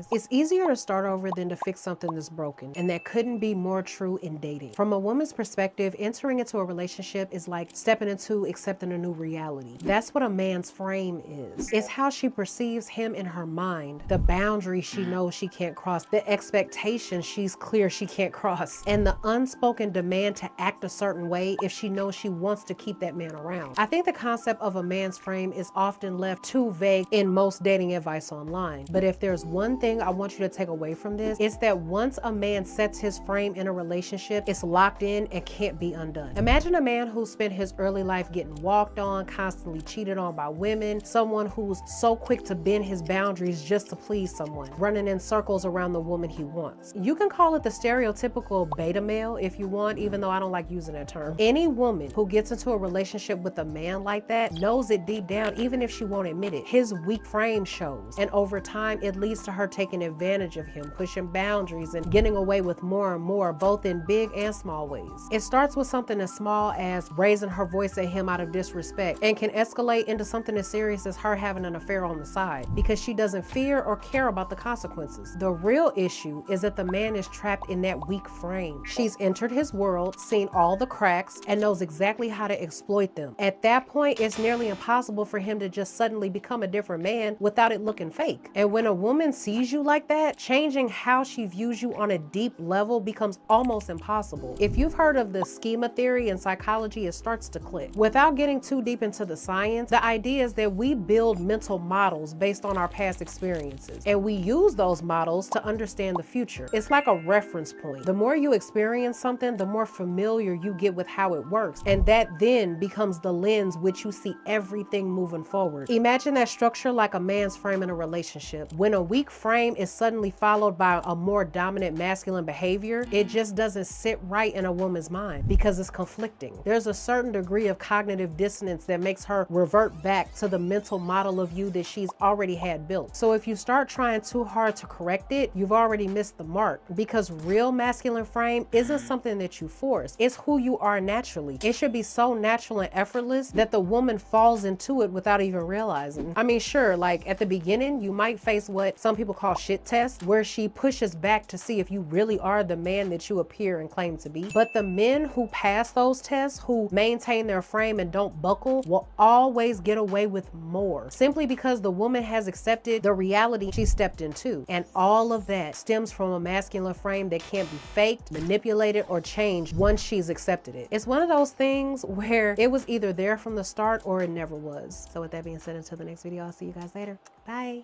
guys. It's easier to start over than to fix something that's broken, and that couldn't be more true in dating. From a woman's perspective, entering into a relationship is like stepping into accepting a new reality. That's what a man's frame is. It's how she perceives him in her mind, the boundaries she knows she can't cross, the expectations she's clear she can't cross, and the unspoken demand to act a certain way if she knows she wants to keep that man around. I think the concept of a man's frame is often left too vague in most dating advice online. But if there's one thing I want you to take away from this, it's that once a man sets his frame in a relationship, it's locked in and can't be undone. Imagine a man who spent his early life getting walked on, constantly cheated on by women, someone who's so quick to bend his boundaries just to please someone, running in circles around the woman he wants. You can call it the stereotypical beta male if you want, even though I don't like using that term. Any woman who gets into a relationship with a man like that knows it deep down, even if she won't admit it. His weak frame shows, and over time it leads to her taking advantage of him, pushing boundaries and getting away with more and more, both in big and small ways. It starts with something as small as raising her voice at him out of disrespect, and can escalate into something as serious as her having an affair on the side because she doesn't fear or care about the consequences. The real issue is that the man is trapped in that weak frame. She's entered his world, seen all the cracks, and knows exactly how to exploit them. At that point, it's nearly impossible for him to just suddenly become a different man without it looking fake. And when a woman sees you like that, changing how she views you on a deep level becomes almost impossible. If you've heard of the schema theory in psychology, it starts to click. Without getting too deep into the science, the idea is that we build mental models based on our past experiences, and we use those models to understand the future. It's like a reference point. The more you experience something, the more familiar you get with how it works, and that then becomes the lens which you see everything moving forward. Imagine that structure like a man's frame in a relationship. When a weak frame is suddenly followed by a more dominant masculine behavior, it just doesn't sit right in a woman's mind because it's conflicting. There's a certain degree of cognitive dissonance that makes her revert back to the mental model of you that she's already had built. So if you start trying too hard to correct it, you've already missed the mark, because real masculine frame isn't something that you force. It's who you are naturally. It should be so natural and effortless that the woman falls into it without even realizing. I mean, sure, like at the beginning, you might face what some people call shit tests, where she pushes back to see if you really are the man that you appear and claim to be. But the men who pass those tests, who maintain their frame and don't buckle, will always get away with more, simply because the woman has accepted the reality she stepped into. And all of that stems from a masculine frame that can't be faked, manipulated, or changed once she's accepted it. It's one of those things where it was either there from the start or it never was. So with that being said, until the next video, I'll see you guys later. Bye.